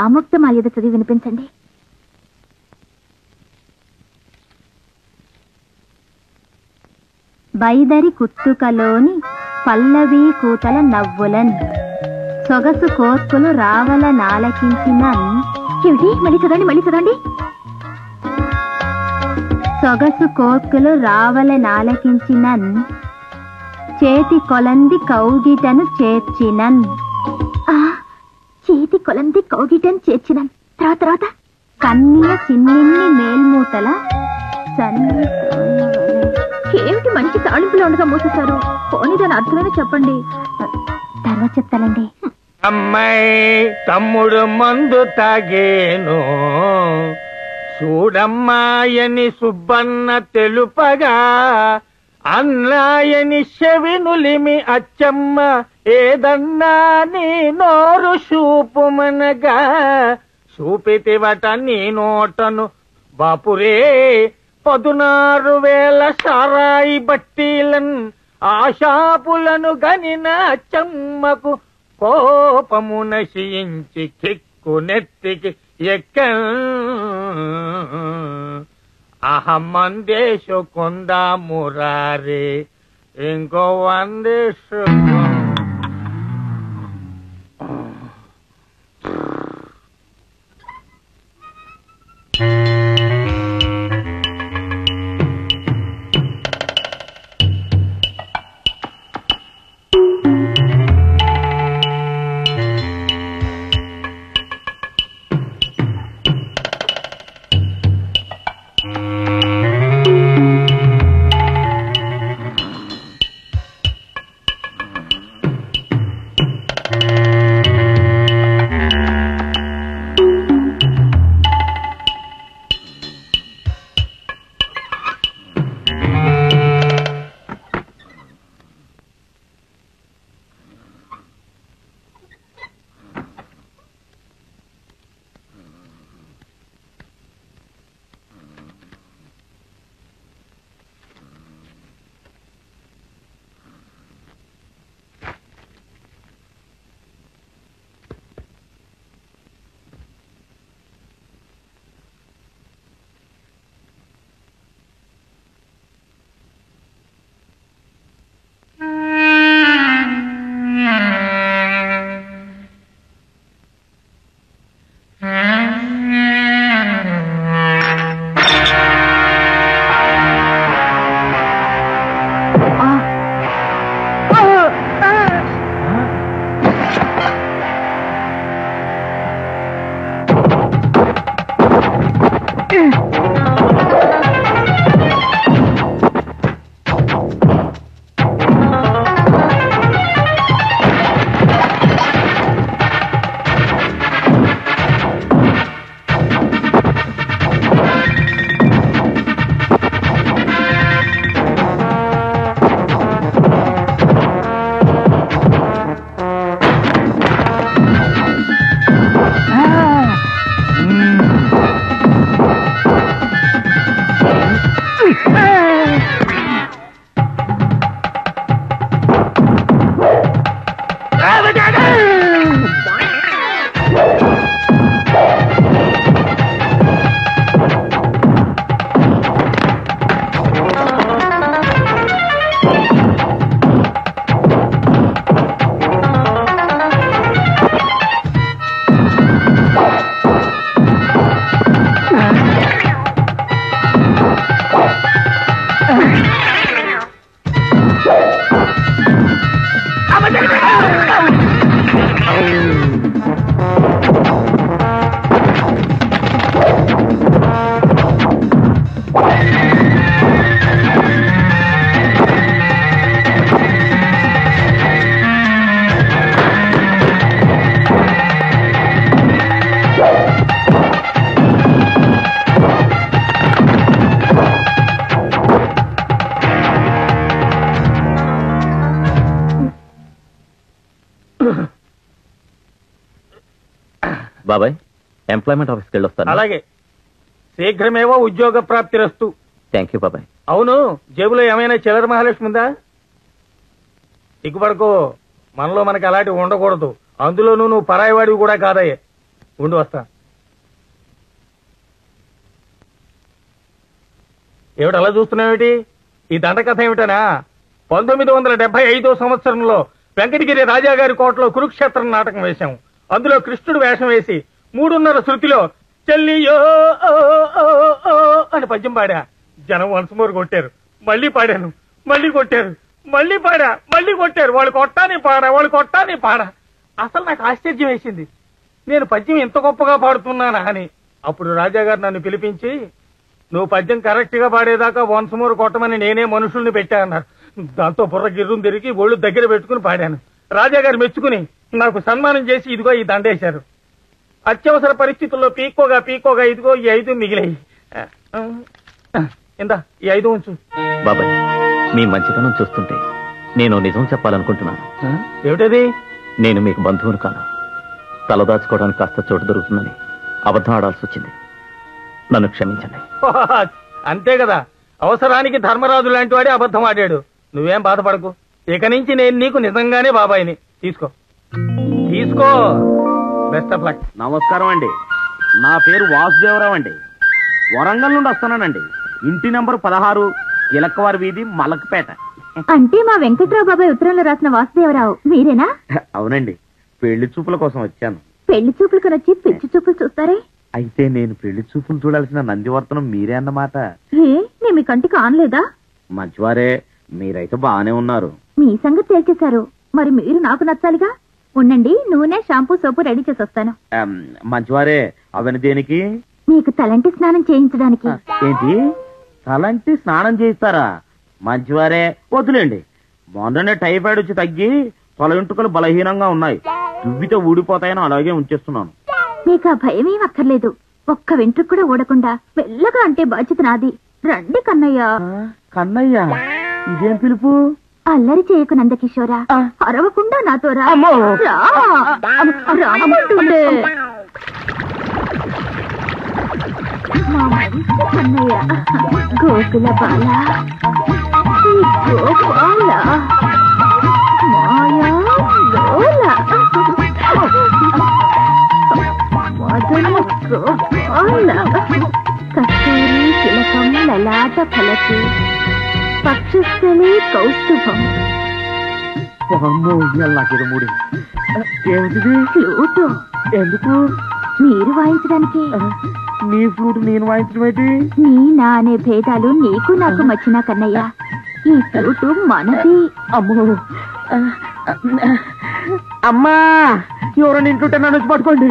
ఆముక్తమాల్యద చదివి వినిపించండి. బైదరి కుత్తుకలోని పల్లవీ కూతల నవ్వులన్ సొగసు కోర్కులు రావల నాలకించిన మళ్ళీ చదవండి. సొగసు కోర్కులు రావల నాలకించినన్ చేతి కొలంది కౌగిటను చేర్చినన్. చేతి కొలంది కౌగిటను చేర్చినన్. తర్వాత కన్య చిన్నిన్ని మేల్మూతల ఏమిటి మంచి తాళింపులో ఉండగా మూసేశారు? పోనీ దాని అర్థమైనా చెప్పండి. తర్వాత చెప్తానండి. అమ్మాయి తమ్ముడు మందు తాగేను చూడమ్మాయని సుబ్బన్న తెలుపగా అన్నాయని చెవినులిమి అచ్చమ్మ ఏదన్నా నీ నోరు చూపుమనగా చూపితివట నీ నోటను బాపురే 16,000 సారాయి బట్టీలన్ ఆశాపులను గనిన అచ్చమ్మకు కోపము నశించి కిక్కు నెత్తికి అహమ్మందేశు కొందా మురారే ఇంకో 100 బాబాయ్ ఎంప్లాయ్మెంట్ ఆఫీస్కి వెళ్ళొస్తాను. అలాగే, శీఘ్రమేవో ఉద్యోగ ప్రాప్తిరస్తు. థ్యాంక్ యూ బాబాయ్. అవును, జేబులో ఏమైనా చిల్లర మహాలక్ష్మి ఉందా? సిగ్గుపడుకో, మనలో మనకి అలాంటివి ఉండకూడదు. అందులోనూ నువ్వు పరాయివాడివి కూడా కాదయ్యే. ఉండి వస్తా. ఏమిటి అలా చూస్తున్నావేటి? ఈ దండకథ ఏమిటనా? 1975 సంవత్సరంలో వెంకటగిరి రాజాగారి కోటలో కురుక్షేత్రం నాటకం వేశాం. అందులో కృష్ణుడు వేషం వేసి 3:30 శృతిలో చెల్లియో అని పద్యం పాడా. జనం వన్స్ మోర్ కొట్టారు. మళ్ళీ పాడాను, మళ్ళీ కొట్టారు, మళ్ళీ పాడా, మళ్ళీ కొట్టారు. వాళ్ళు కొట్టాని పాడా. అసలు నాకు ఆశ్చర్యం వేసింది, నేను పద్యం ఇంత గొప్పగా పాడుతున్నానా అని. అప్పుడు రాజాగారు నన్ను పిలిపించి, నువ్వు పద్యం కరెక్ట్ గా పాడేదాకా వన్స్ మోర్ కొట్టమని నేనే మనుషుల్ని పెట్టా అన్నారు. దాంతో బుర్ర గిర్రం తిరిగి ఒళ్ళు దగ్గర పెట్టుకుని పాడాను. రాజాగారు మెచ్చుకుని నాకు సన్మానం చేసి ఇదిగో ఈ దండేశారు. అత్యవసర పరిస్థితుల్లో పీక్కోగా ఇదిగో ఈ 5 మిగిలాయి. ఇందా ఈ 5 ఉంచు. బాబాయ్, మీ మంచితనం చూస్తుంటే నేను నిజం చెప్పాలనుకుంటున్నాను. ఏమిటది? నేను మీకు బంధువును కాను. తలదాచుకోవడానికి కాస్త చోటు దొరుకుతుందని అబద్ధం ఆడాల్సి వచ్చింది. నన్ను క్షమించండి. అంతే కదా, అవసరానికి ధర్మరాజు లాంటి వాడే అబద్ధం ఆడాడు. నువ్వేం బాధపడకు. ఇక నుంచి నేను నీకు నిజంగానే బాబాయిని. తీసుకో. Best of luck. నమస్కారం అండి. నా పేరు వాసుదేవరావు అండి. వరంగల్ నుండి వస్తున్నానండి. ఇంటి నంబర్ 16, కిలక్కవారి వీధి, మలక్పేట. అంటే మా వెంకట్రావు బాబాయ్ ఉత్తరంలో రాసిన వాసుదేవరావు మీరేనా? అవునండి, పెళ్లి చూపుల కోసం వచ్చాను. పెళ్లి చూపులు కొనొచ్చి పిచ్చి చూపులు చూస్తారే? అయితే నేను పెళ్లి చూపులు చూడాల్సిన నందివర్తనం మీరే అన్నమాట. నేను మీ కంటికి ఆనలేదా? మంచివారే, మీరైతే బాగానే ఉన్నారు. మీ సంగతి తేల్చేశారు, మరి మీరు నాకు నచ్చాలిగా. ఉండండి, నూనె, షాంపూ, సోపు రెడీ చేసి వస్తాను. మంచివారే, అవన్నీ దేనికి? మీకు తలంటి స్నానం చేయించడానికి. ఏంటి, తలంటి స్నానం చేయిస్తారా? మంచివారే, వద్దులేండి. మొన్ననే టైఫాయిడ్ వచ్చి తగ్గి తల వెంట్రుకలు బలహీనంగా ఉన్నాయి. దువ్వితో ఊడిపోతాయని అలాగే ఉంచేస్తున్నాను. మీకు ఆ భయమేం అక్కర్లేదు. ఒక్క వెంట్రుకు కూడా ఊడకుండా మెల్లగా అంటే బాధ్యత నాది. రండి కన్నయ్య. కన్నయ్య, ఇదేం పిలుపు? అల్లరి చేయకు నందకిషోరా, అరవకుండా నాతో రా. రామంటుండే మా మంచి కన్నయ్య, గోకుల బాల, ఈ గోపాల, మాయా లోల, మదన గోపాల, కస్తూరి తిలకం లలాట ఫలకి, పక్షస్థలే కౌస్తుభం. ఏమిటిది? ఫ్లూటు. ఎందుకు? మీరు వాయించడానికి. నీ ఫ్లూట్ నేను వాయించడం ఏంటి? నీ నా అనే భేదాలు నీకు నాకు మచ్చినా కన్నయ్య, ఈ ఫ్లూటు మనది. అమ్మో, అమ్మా, ఎవరైనా ఇంటుంటే నన్ను వచ్చి పట్టుకోండి.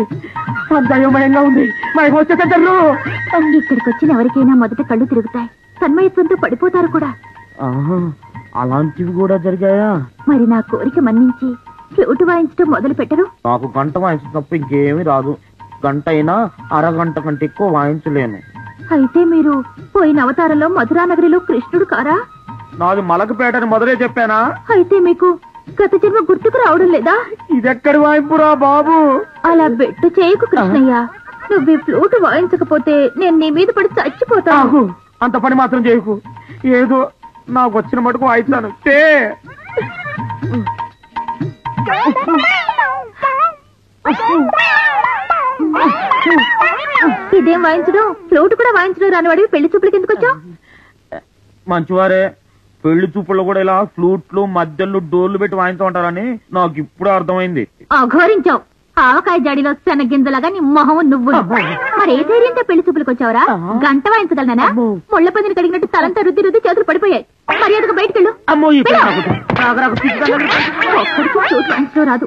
దయోమయంగా ఉంది. మనకి వచ్చేసారు. ఇక్కడికి వచ్చిన ఎవరికైనా మొదట కళ్ళు తిరుగుతాయి, తన్మయత్వంతో పడిపోతారు కూడా. అలాంటివి కూడా జరిగాయా? మరి నా కోరిక మన్నించి ఫ్లూటు వాయించడం మొదలు పెట్టరు? నాకు గంట వాయించడం తప్ప ఇంకేమీ రాదు. గంట అయినా అరగంట కంటే ఎక్కువ వాయించలేను. అయితే మీరు పోయిన అవతారంలో మధురానగరిలో కృష్ణుడు కారా? నాది మలకపేటని మొదలే చెప్పానా? అయితే మీకు గత జన్మ గుర్తుకు రావడం లేదా? ఇదెక్కడి వాయింపురా బాబు? అలా బెట్టు చేయకు కృష్ణయ్య. నువ్వు ఈ ఫ్లూటు వాయించకపోతే నేను నీ మీద పడి చచ్చిపోతాను. అంత పని మాత్రం చేయకు. ఏదో నాకు వచ్చిన మటుకు వాయిస్తాను. ఇదేం వాయించడం? ఫ్లూటు కూడా వాయించడం రానివాడివి పెళ్లి చూపులకి ఎందుకు వచ్చావు? మంచివారే, పెళ్లి చూపుల్లో కూడా ఇలా ఫ్లూట్లు, మధ్యలో డోర్లు పెట్టి వాయించు ఉంటారని నాకు ఇప్పుడు అర్థమైంది. అఘోరించావు. ఆవకాయ జాడిలో శనగింజలాగా నీ మొహం నువ్వు. మరి ఏ ధైర్యంతో పెళ్లి చూపులకు వచ్చావరా? గంట వాయించగలనా? ముళ్ళ పందిని కడిగినట్టు తలంతా రుద్ది రుద్ది చేతులు పడిపోయాయి. మర్యాదకు బయటకెళ్ళు. అమ్మో, ఒక్కడికి ఫ్లూట్ వాయించడం రాదు.